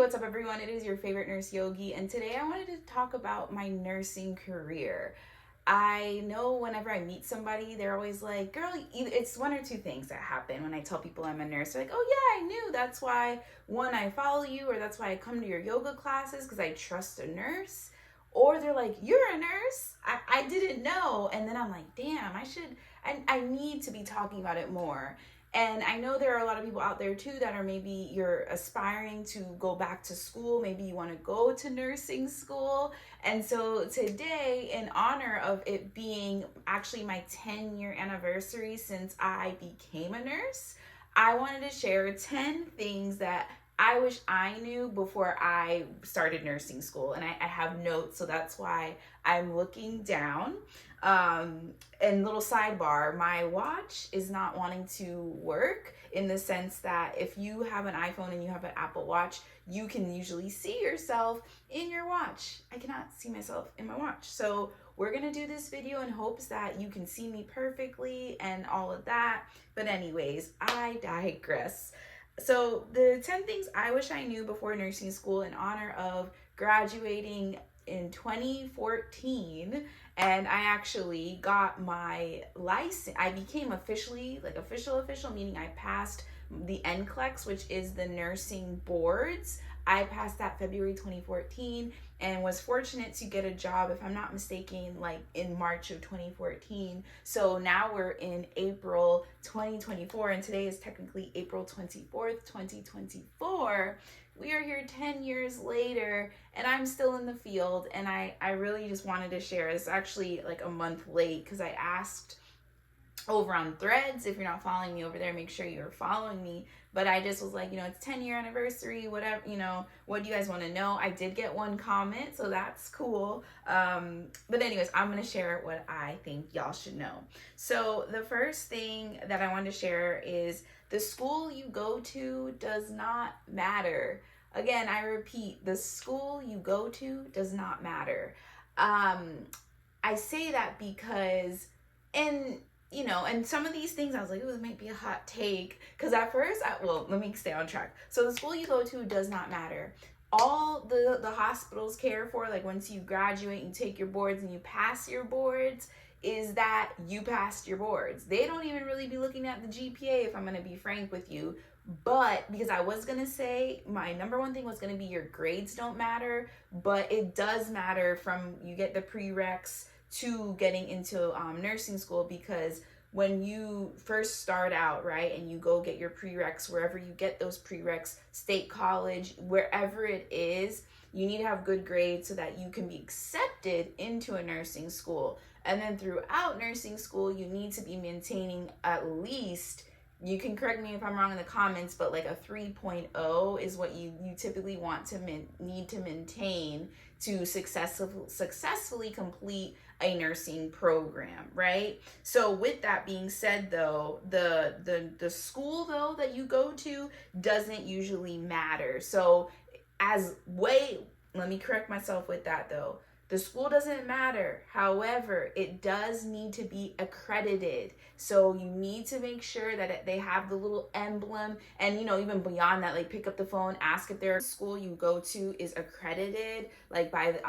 what's up everyone? It is your favorite nurse Yogi, and today I wanted to talk about my nursing career. I know whenever I meet somebody, they're always like, girl, it's one or two things that happen when I tell people I'm a nurse. They're like, oh yeah, I knew. That's why, one, I follow you, or that's why I come to your yoga classes because I trust a nurse. Or they're like, you're a nurse? I didn't know. And then I'm like, damn, I need to be talking about it more. And I know there are a lot of people out there too that are maybe you're aspiring to go back to school. Maybe you want to go to nursing school. And so today, in honor of it being actually my 10-year anniversary since I became a nurse, I wanted to share 10 things that I wish I knew before I started nursing school. And I have notes, so that's why I'm looking down. And little sidebar, my watch is not wanting to work in the sense that if you have an iPhone and you have an Apple Watch, you can usually see yourself in your watch. I cannot see myself in my watch. So we're gonna do this video in hopes that you can see me perfectly and all of that. But anyways, I digress. So the 10 things I wish I knew before nursing school in honor of graduating in 2014, and I actually got my license. I became officially, like official, meaning I passed the NCLEX, which is the nursing boards. I passed that February 2014 and was fortunate to get a job, if I'm not mistaken, like in March of 2014. So now we're in April 2024, and today is technically April 24th, 2024. We are here 10 years later, and I'm still in the field, and I really just wanted to share. It's actually like a month late because I asked over on Threads. If you're not following me over there, make sure you're following me. But I just was like, it's 10-year anniversary, whatever, what do you guys want to know? I did get one comment, so that's cool. But anyways, I'm going to share what I think y'all should know. So the first thing that I wanted to share is the school you go to does not matter. Again, I repeat, the school you go to does not matter. I say that because, and some of these things I was like, oh, it might be a hot take. Because at first, let me stay on track. So the school you go to does not matter. All the hospitals care for, like once you graduate and take your boards and you pass your boards, is that you passed your boards. They don't even really be looking at the GPA, if I'm going to be frank with you. But because I was going to say my number one thing was going to be your grades don't matter, but it does matter from you get the prereqs to getting into nursing school, because when you first start out, right, and you go get your prereqs, wherever you get those prereqs, state college, wherever it is, you need to have good grades so that you can be accepted into a nursing school. And then throughout nursing school, you need to be maintaining at least, you can correct me if I'm wrong in the comments, but like a 3.0 is what you typically want to need to maintain to successfully complete a nursing program, right? So with that being said, though, the school though that you go to doesn't usually matter. So let me correct myself with that though. The school doesn't matter. However, it does need to be accredited. So you need to make sure that they have the little emblem, and even beyond that, like pick up the phone, ask if their school you go to is accredited, like by the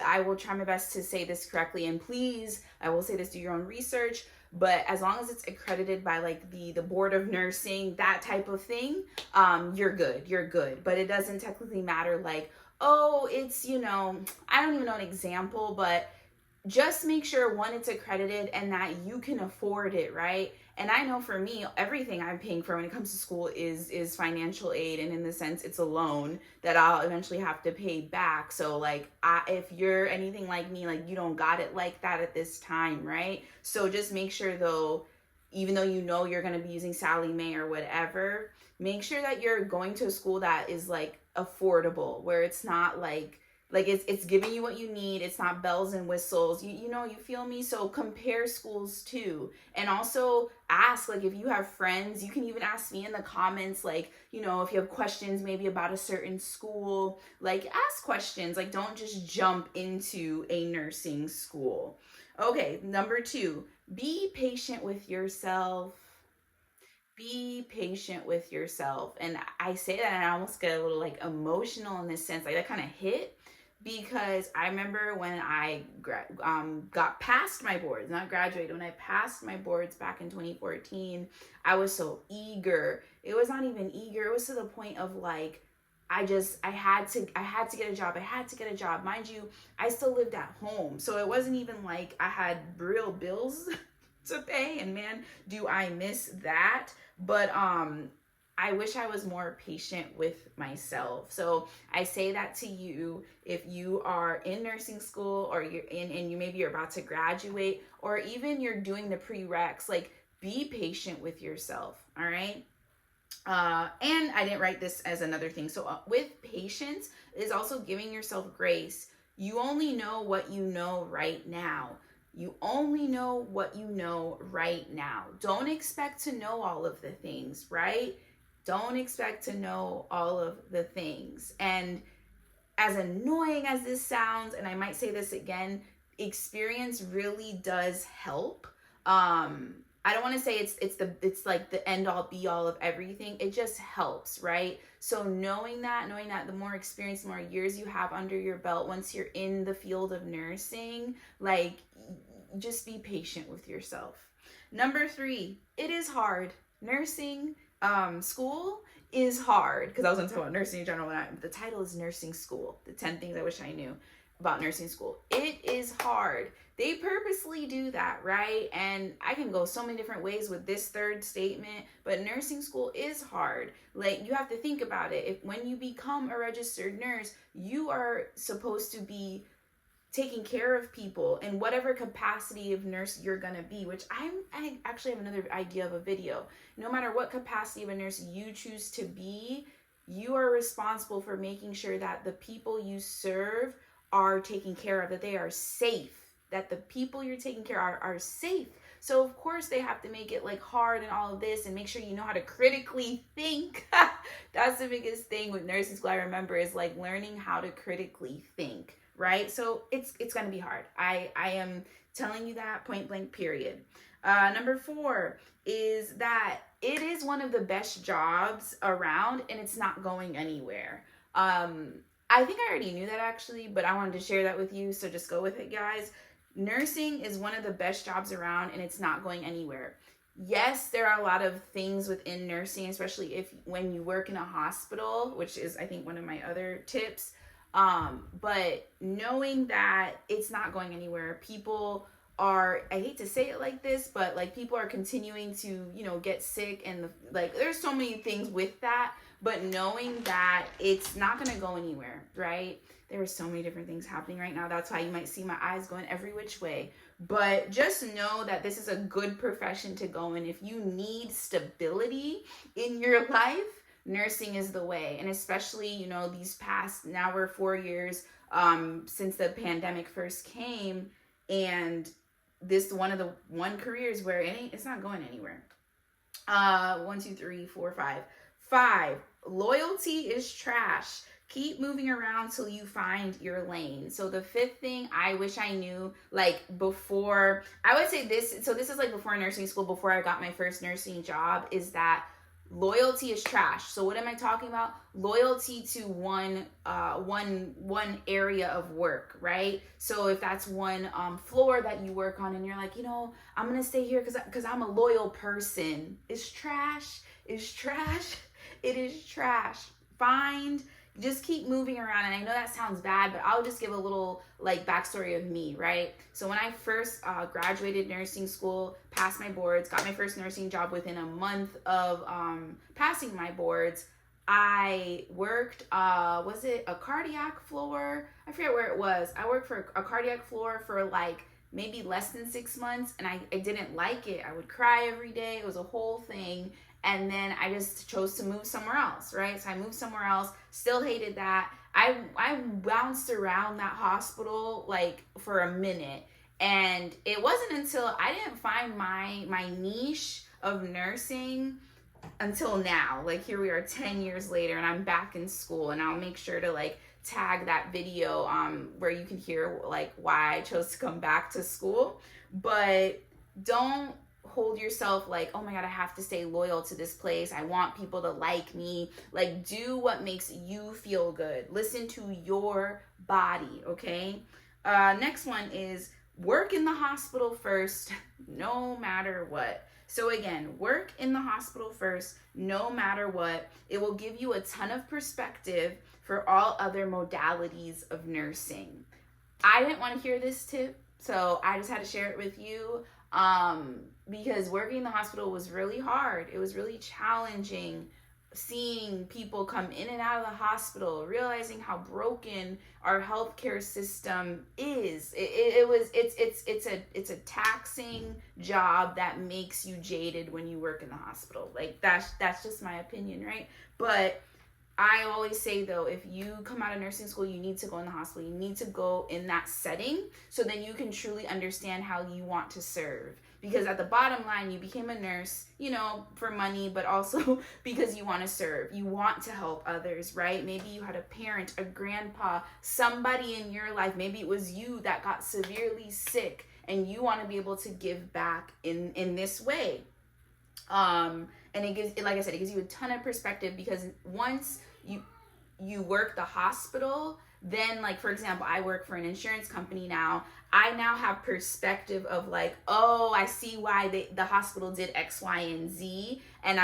I will try my best to say this correctly, and please, I will say this, do your own research. But as long as it's accredited by like the board of nursing, that type of thing, you're good. But it doesn't technically matter like, oh, it's, I don't even know an example, but just make sure, one, it's accredited and that you can afford it, right? And I know for me, everything I'm paying for when it comes to school is financial aid, and in the sense it's a loan that I'll eventually have to pay back. So like, if you're anything like me, like you don't got it like that at this time, right? So just make sure though, even though you're going to be using Sally Mae or whatever, make sure that you're going to a school that is like affordable, where it's not like it's giving you what you need. It's not bells and whistles. You feel me? So compare schools too. And also ask, like if you have friends, you can even ask me in the comments, like, if you have questions maybe about a certain school, like ask questions, like don't just jump into a nursing school. Okay, number 2, be patient with yourself. Be patient with yourself. And I say that and I almost get a little like emotional in this sense, like that kind of hit, because I remember when I got past my boards, not graduated, when I passed my boards back in 2014, I was so eager. It was not even eager. It was to the point of like, I had to get a job. I had to get a job. Mind you, I still lived at home. So it wasn't even like I had real bills to pay, and man, do I miss that. But I wish I was more patient with myself. So I say that to you if you are in nursing school, or you're in, and you maybe you're about to graduate, or even you're doing the prereqs, like be patient with yourself. All right. And I didn't write this as another thing. So with patience is also giving yourself grace. You only know what you know right now. You only know what you know right now. Don't expect to know all of the things, right? Don't expect to know all of the things. And as annoying as this sounds, and I might say this again, experience really does help. I don't want to say it's like the end all be all of everything. It just helps, right? So knowing that the more experience, the more years you have under your belt, once you're in the field of nursing, like, just be patient with yourself. Number 3, it is hard. Nursing school is hard, because I was going to talk about nursing in general. The title is nursing school, the 10 things I wish I knew about nursing school. It is hard. They purposely do that, right? And I can go so many different ways with this third statement, but nursing school is hard. Like, you have to think about it. If when you become a registered nurse, you are supposed to be taking care of people in whatever capacity of nurse you're gonna be, which I actually have another idea of a video. No matter what capacity of a nurse you choose to be, you are responsible for making sure that the people you serve are taken care of, that they are safe, that the people you're taking care of are safe. So of course they have to make it like hard and all of this, and make sure you know how to critically think. That's the biggest thing with nursing school, I remember, is like learning how to critically think, right? So it's going to be hard. I am telling you that point blank, period. Number 4 is that it is one of the best jobs around, and it's not going anywhere. I think I already knew that actually, but I wanted to share that with you. So just go with it, guys. Nursing is one of the best jobs around, and it's not going anywhere. Yes, there are a lot of things within nursing, especially when you work in a hospital, which is, I think, one of my other tips. But knowing that it's not going anywhere, people are, I hate to say it like this, but like people are continuing to, get sick, and like there's so many things with that, but knowing that it's not going to go anywhere, right? There are so many different things happening right now. That's why you might see my eyes going every which way. But just know that this is a good profession to go in. If you need stability in your life, nursing is the way. And especially, these past, now we're 4 years since the pandemic first came, and this one careers where it's not going anywhere. 1, 2, 3, 4, 5. 5, loyalty is trash. Keep moving around till you find your lane. So the 5th thing I wish I knew, like before, I would say this. So this is like before nursing school, before I got my first nursing job, is that loyalty is trash. So what am I talking about? Loyalty to one area of work, right? So if that's one floor that you work on, and you're like, I'm gonna stay here because I'm a loyal person. It's trash. It's trash. It is trash. Just keep moving around. And I know that sounds bad, but I'll just give a little like backstory of me, right? So when I first graduated nursing school, passed my boards, got my first nursing job within a month of passing my boards, I worked, was it a cardiac floor? I forget where it was. I worked for a cardiac floor for like maybe less than 6 months, and I didn't like it. I would cry every day. It was a whole thing. And then I just chose to move somewhere else, right? So I moved somewhere else, still hated that. I bounced around that hospital like for a minute. And it wasn't until I didn't find my niche of nursing until now. Like here we are 10 years later, and I'm back in school, and I'll make sure to like tag that video where you can hear like why I chose to come back to school. But don't hold yourself like, oh my God, I have to stay loyal to this place. I want people to like me. Like, do what makes you feel good. Listen to your body, okay? Next one is work in the hospital first, no matter what. So again, work in the hospital first, no matter what. It will give you a ton of perspective for all other modalities of nursing. I didn't want to hear this tip, so I just had to share it with you, because working in the hospital was really hard. It was really challenging, seeing people come in and out of the hospital, realizing how broken our healthcare system is. It's a taxing job that makes you jaded when you work in the hospital. Like, that's just my opinion, right? But I always say, though, if you come out of nursing school, you need to go in the hospital. You need to go in that setting so then you can truly understand how you want to serve. Because at the bottom line, you became a nurse, for money, but also because you want to serve. You want to help others, right? Maybe you had a parent, a grandpa, somebody in your life. Maybe it was you that got severely sick and you want to be able to give back in this way. And it gives, like I said, it gives you a ton of perspective, because once you work the hospital, then, like, for example, I work for an insurance company now. I now have perspective of like, oh, I see why the hospital did X, Y, and Z, and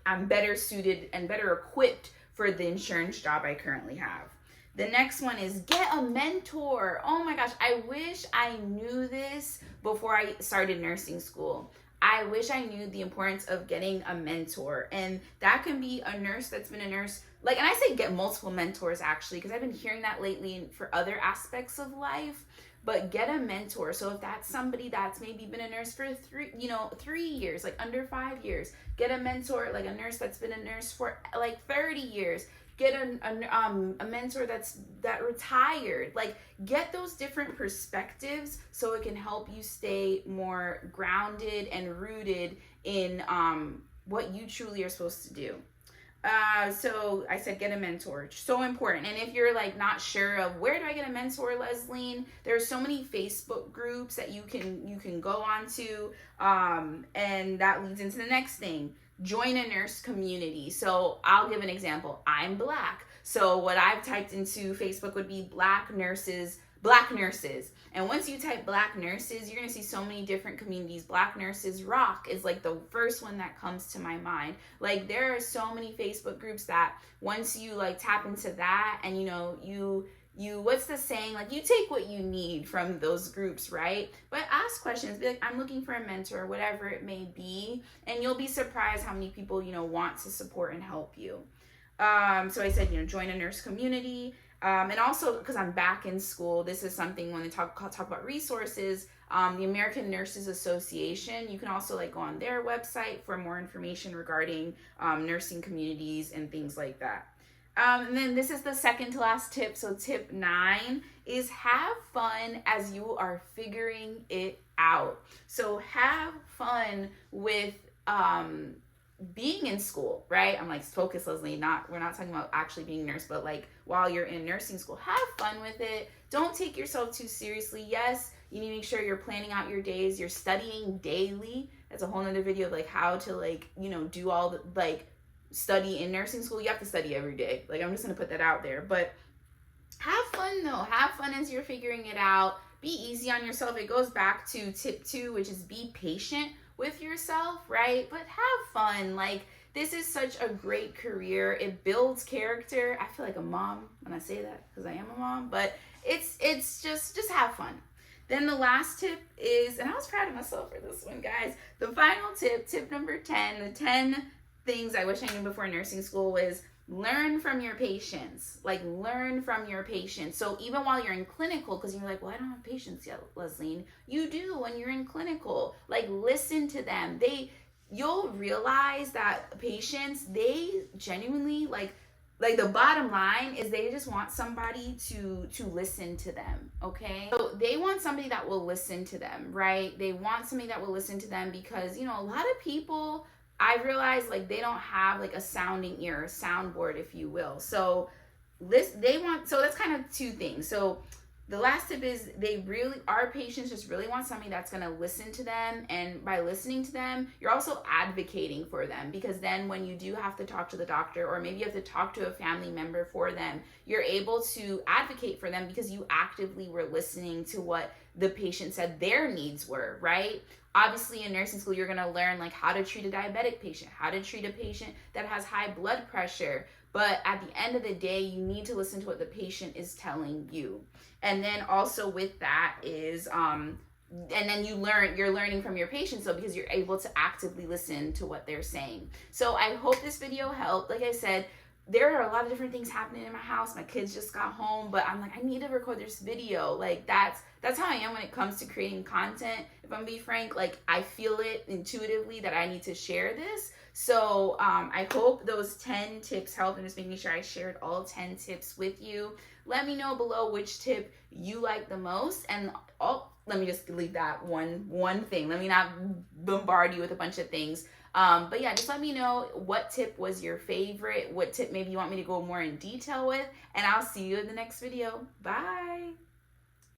I'm better suited and better equipped for the insurance job I currently have. The next one is get a mentor. Oh my gosh, I wish I knew this before I started nursing school. I wish I knew the importance of getting a mentor. And that can be a nurse that's been a nurse. Like, and I say get multiple mentors actually, because I've been hearing that lately for other aspects of life. But get a mentor. So if that's somebody that's maybe been a nurse for 3 years, like under 5 years, get a mentor, like a nurse that's been a nurse for like 30 years. Get a mentor that retired. Like, get those different perspectives so it can help you stay more grounded and rooted in what you truly are supposed to do. So I said get a mentor. So important. And if you're like not sure of where do I get a mentor, Leslie, there are so many Facebook groups that you can go on to, and that leads into the next thing. Join a nurse community. So I'll give an example. I'm Black. So what I've typed into Facebook would be Black nurses. And once you type Black nurses, you're going to see so many different communities. Black Nurses Rock is like the first one that comes to my mind. Like, there are so many Facebook groups that once you like tap into that, and you what's the saying, like, you take what you need from those groups, right? But ask questions, be like, I'm looking for a mentor, whatever it may be, and you'll be surprised how many people want to support and help you. So I said, join a nurse community, and also because I'm back in school, this is something when they talk about resources. The American Nurses Association, you can also like go on their website for more information regarding nursing communities and things like that. And then this is the second to last tip. So tip 9 is have fun as you are figuring it out. So have fun with being in school, right? I'm like, focus, Leslie, we're not talking about actually being a nurse, but like while you're in nursing school, have fun with it. Don't take yourself too seriously. Yes, you need to make sure you're planning out your days. You're studying daily. That's a whole nother video of like how to like, do all the like study in nursing school. You have to study every day. Like, I'm just going to put that out there, but have fun though. Have fun as you're figuring it out. Be easy on yourself. It goes back to tip 2, which is be patient with yourself, right? But have fun. Like, this is such a great career. It builds character. I feel like a mom when I say that because I am a mom, but it's just have fun. Then the last tip is, and I was proud of myself for this one, guys. The final tip number 10, the 10 things I wish I knew before nursing school was learn from your patients. Like, learn from your patients. So even while you're in clinical, because you're like, well, I don't have patients yet, Leslie. You do when you're in clinical. Like, listen to them. You'll realize that patients, they genuinely like the bottom line is they just want somebody to listen to them, okay? So they want somebody that will listen to them, right? They want somebody that will listen to them because, a lot of people, I realized, like, they don't have like a sounding ear, a soundboard, if you will. So that's kind of two things. So The last tip is our patients just really want somebody that's going to listen to them. And by listening to them, you're also advocating for them, because then when you do have to talk to the doctor, or maybe you have to talk to a family member for them, you're able to advocate for them because you actively were listening to what the patient said their needs were, right? Obviously, in nursing school, you're going to learn like how to treat a diabetic patient, how to treat a patient that has high blood pressure. But at the end of the day, you need to listen to what the patient is telling you. And then also with that is, and then you're learning from your patients, so because you're able to actively listen to what they're saying. So I hope this video helped. Like I said, there are a lot of different things happening in my house. My kids just got home, but I'm like, I need to record this video. Like that's how I am when it comes to creating content. If I'm being frank, like I feel it intuitively that I need to share this. So I hope those 10 tips helped. I'm just making sure I shared all 10 tips with you. Let me know below which tip you like the most. And let me just leave that one thing. Let me not bombard you with a bunch of things. But yeah, just let me know what tip was your favorite, what tip maybe you want me to go more in detail with, and I'll see you in the next video. Bye.